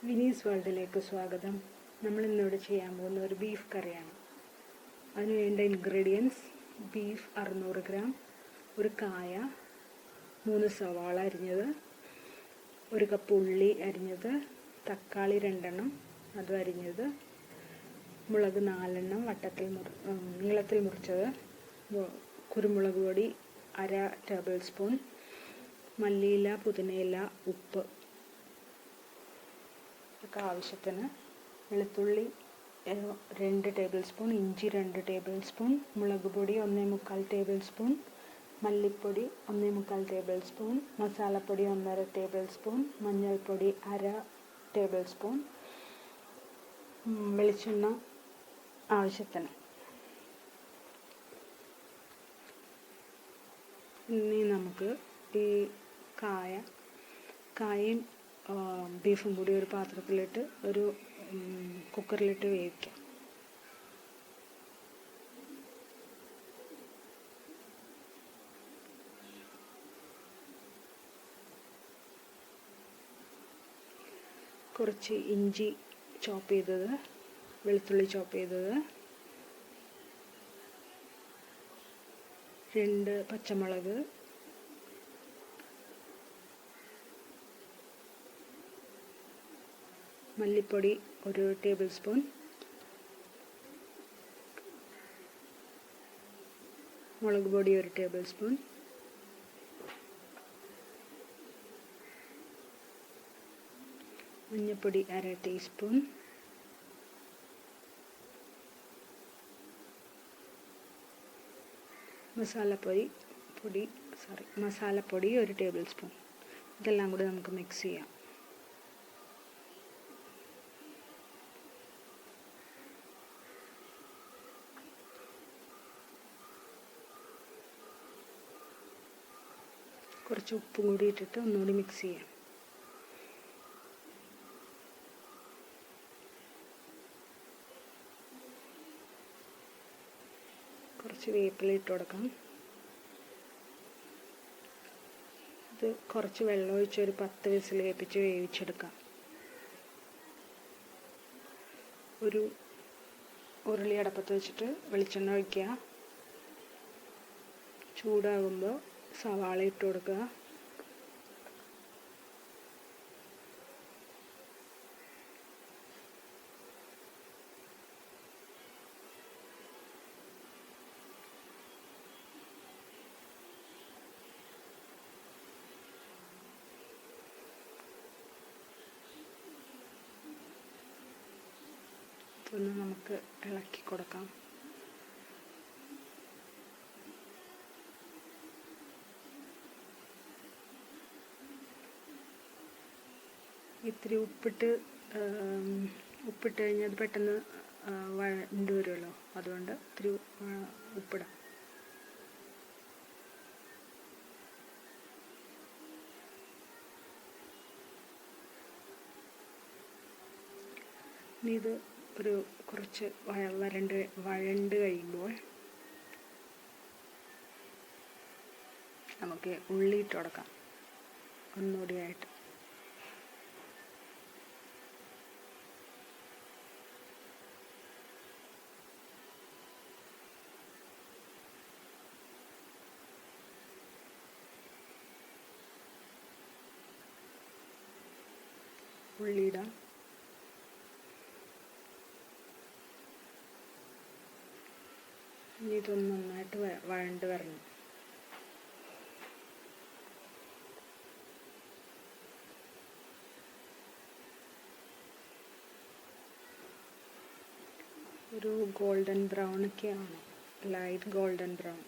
വിനീസ് വേൾഡിലേക്ക് സ്വാഗതം. നമ്മളിന്നിവിടെ ചെയ്യാൻ പോകുന്ന ഒരു ബീഫ് കറിയാണ്. അതിന് വേണ്ട ഇൻഗ്രീഡിയൻസ്: ബീഫ് 600 ഗ്രാം, ഒരു കായ, 3 സവാള അരിഞ്ഞത്, 1 കപ്പ് ഉള്ളി അരിഞ്ഞത്, തക്കാളി 2 എണ്ണം അതും അരിഞ്ഞത്, മുളക് 4 എണ്ണം നീളത്തിൽ മുറിച്ചത്, കുരുമുളക് പൊടി 1/2 ടേബിൾ സ്പൂൺ, മല്ലിയില, പുതിനയില, ഉപ്പ് ഒക്കെ ആവശ്യത്തിന്, വെളുത്തുള്ളി 2 ടേബിൾ സ്പൂൺ, ഇഞ്ചി 2 ടേബിൾ സ്പൂൺ, മുളക് പൊടി 1/4 ടേബിൾ സ്പൂൺ, മല്ലിപ്പൊടി 1/4 ടേബിൾ സ്പൂൺ, മസാലപ്പൊടി 1/2 ടേബിൾ സ്പൂൺ, മഞ്ഞൾപ്പൊടി 1/2 ടേബിൾ സ്പൂൺ, വെളിച്ചെണ്ണ ആവശ്യത്തിന്. ഇനി നമുക്ക് ഈ കായയും ബീഫും കൂടി ഒരു പാത്രത്തിലിട്ട് ഒരു കുക്കറിലിട്ട് വേവിക്കാം. കുറച്ച് ഇഞ്ചി ചോപ്പ് ചെയ്തത്, വെളുത്തുള്ളി ചോപ്പ് ചെയ്തത്, 2 പച്ചമുളക്, മല്ലിപ്പൊടി 1 ടേബിൾ സ്പൂൺ, മുളക് പൊടി 1 ടേബിൾ സ്പൂൺ, മഞ്ഞൾപ്പൊടി 1/2 ടീസ്പൂൺ, മസാലപ്പൊടി 1 ടേബിൾ സ്പൂൺ. ഇതെല്ലാം കൂടി നമുക്ക് മിക്സ് ചെയ്യാം. കുറച്ച് ഉപ്പും കൂടി ഇട്ടിട്ട് ഒന്നുകൂടി മിക്സ് ചെയ്യാം. കുറച്ച് വേപ്പില ഇട്ട് കൊടുക്കാം. ഇത് കുറച്ച് വെള്ളം ഒഴിച്ച് ഒരു 10 വിസിൽ കേൾപ്പിച്ച് വേവിച്ചെടുക്കാം. ഒരു ഉരുളി അടപ്പത്ത് വെച്ചിട്ട് വെളിച്ചെണ്ണ ഒഴിക്കുക. ചൂടാകുമ്പോൾ സവാള ഇട്ട് കൊടുക്കുക. ഇതൊന്ന് നമുക്ക് ഇളക്കി കൊടുക്കാം. ഇത്തിരി ഉപ്പിട്ട് കഴിഞ്ഞാൽ അത് പെട്ടെന്ന് വഴണ്ട് വരുമല്ലോ, അതുകൊണ്ട് ഇത്തിരി ഉപ്പിടാം. ഇനി ഇത് കുറച്ച് വഴണ്ട് കഴിയുമ്പോൾ നമുക്ക് ഉള്ളി ഇട്ട് കൊടുക്കാം ഒന്നുകൂടിയായിട്ട്. ഉള്ളിയിടാം. ഇനി ഇതൊന്ന് നന്നായിട്ട് വഴണ്ട് വരണം. ഒരു ഗോൾഡൻ ബ്രൗൺ ഒക്കെയാണ്, ലൈറ്റ് ഗോൾഡൻ ബ്രൗൺ.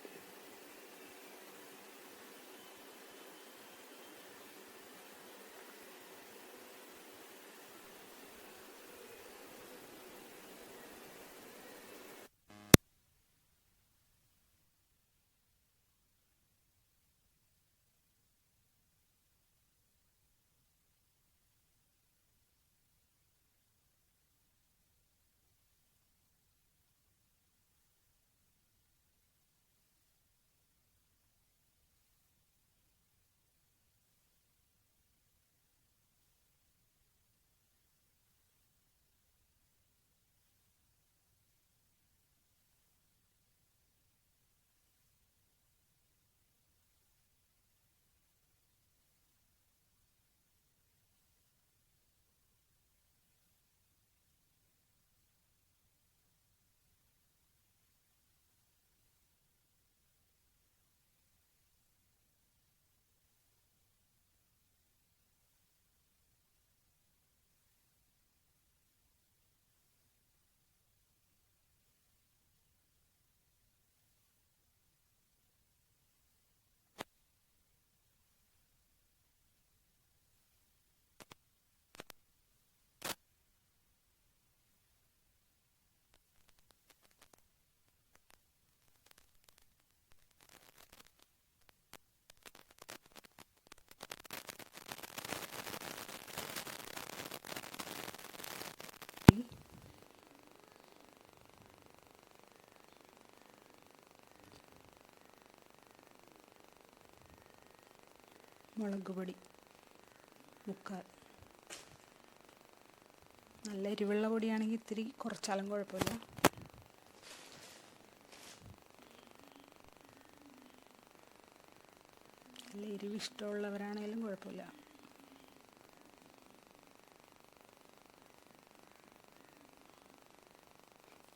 മുളക് പൊടി 3/4. നല്ല എരിവുള്ള പൊടിയാണെങ്കിൽ ഇത്തിരി കുറച്ചാലും കുഴപ്പമില്ല. നല്ല എരിവ് ഇഷ്ടമുള്ളവരാണെങ്കിലും കുഴപ്പമില്ല.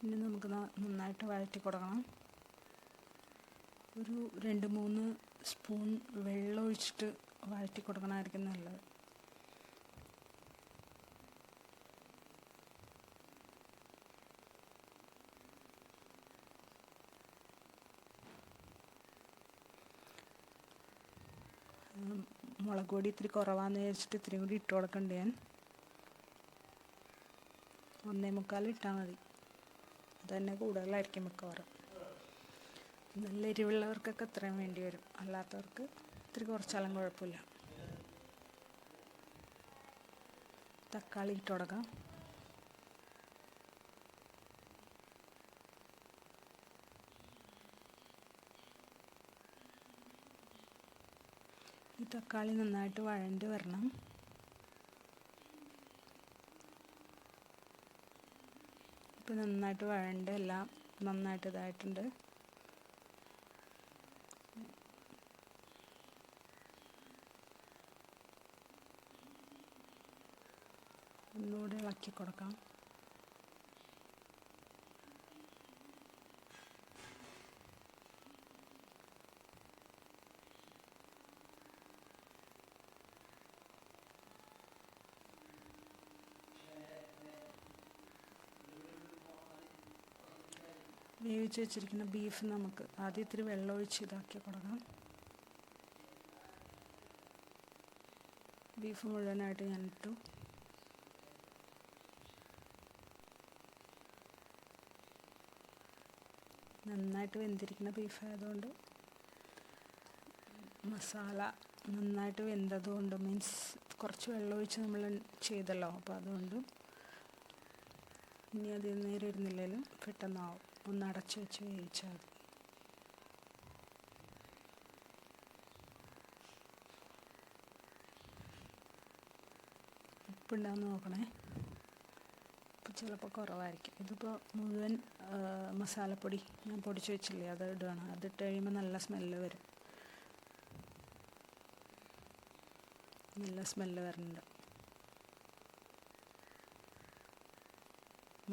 ഇനി നമുക്ക് നന്നായിട്ട് വഴറ്റി കൊടുക്കണം. ഒരു 2-3 സ്പൂൺ വെള്ളം ഒഴിച്ചിട്ട് വഴറ്റി കൊടുക്കണമായിരിക്കും നല്ലത്. മുളക് പൊടി ഇത്തിരി കുറവാന്ന് വിചാരിച്ചിട്ട് ഇത്തിരി കൂടി ഇട്ട് കൊടുക്കണ്ടേ. ഞാൻ 1.25 ഇട്ടാൽ മതി. അതുതന്നെ കൂടുതലായിരിക്കും മിക്കവാറും. നല്ല എരിവുള്ളവർക്കൊക്കെ ഇത്രയും വേണ്ടി വരും. അല്ലാത്തവർക്ക് ഇത്തിരി കുറച്ചാലും കുഴപ്പമില്ല. തക്കാളി ഇട്ട് കൊടുക്കാം. ഈ തക്കാളി നന്നായിട്ട് വഴണ്ട് വരണം. ഇപ്പം നന്നായിട്ട് വഴണ്ട് എല്ലാം നന്നായിട്ട് ഇതായിട്ടുണ്ട്. ഒന്നുകൂടി ഇളക്കി കൊടുക്കാം. വേവിച്ച് വെച്ചിരിക്കുന്ന ബീഫ് നമുക്ക് ആദ്യം ഇത്തിരി വെള്ളം ഒഴിച്ച് ഇതാക്കി കൊടുക്കാം. ബീഫ് മുഴുവനായിട്ട് ഞാൻ ഇട്ടു. നന്നായിട്ട് വെന്തിരിക്കുന്ന ബീഫായതുകൊണ്ട് മസാല നന്നായിട്ട് വെന്തതുകൊണ്ട് മീൻസ് കുറച്ച് വെള്ളം ഒഴിച്ച് നമ്മൾ ചെയ്തല്ലോ. അപ്പോൾ അതുകൊണ്ട് ഇനി അതിൽ നേരെ ഇരുന്നില്ലെങ്കിലും പെട്ടെന്നാവും. ഒന്ന് അടച്ച് വെച്ച് വേവിച്ചാൽ മതി. ഉപ്പുണ്ടാകുന്ന നോക്കണേ. ഉപ്പ് ചിലപ്പോൾ കുറവായിരിക്കും. ഇതിപ്പോൾ മുഴുവൻ മസാലപ്പൊടി ഞാൻ പൊടിച്ച് വെച്ചില്ലേ, അത് ഇടുകയാണ്. അതിട്ട് കഴിയുമ്പോൾ നല്ല സ്മെല്ല് വരും. നല്ല സ്മെല്ല് വരുന്നുണ്ട്.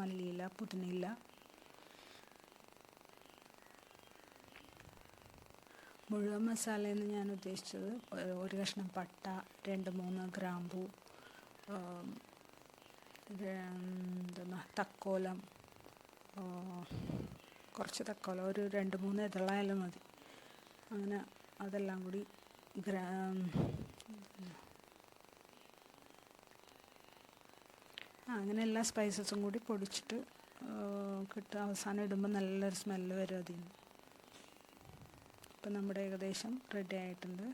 മല്ലിയില, പുതിനയില, മുഴുവൻ മസാലയെന്ന് ഞാൻ ഉദ്ദേശിച്ചത് ഒരു കഷ്ണം പട്ട, 2-3 ഗ്രാമ്പൂ, തക്കോലം, കുറച്ച് തക്കോലം, ഒരു 2-3 ഇതളായാലും മതി. അങ്ങനെ അതെല്ലാം കൂടി അങ്ങനെ എല്ലാ സ്പൈസസും കൂടി പൊടിച്ചിട്ട് കിട്ടുക. അവസാനം ഇടുമ്പോൾ നല്ലൊരു സ്മെല്ല് വരും അതിൽ നിന്ന്. ഇപ്പം നമ്മുടെ ഏകദേശം റെഡി ആയിട്ടുണ്ട്.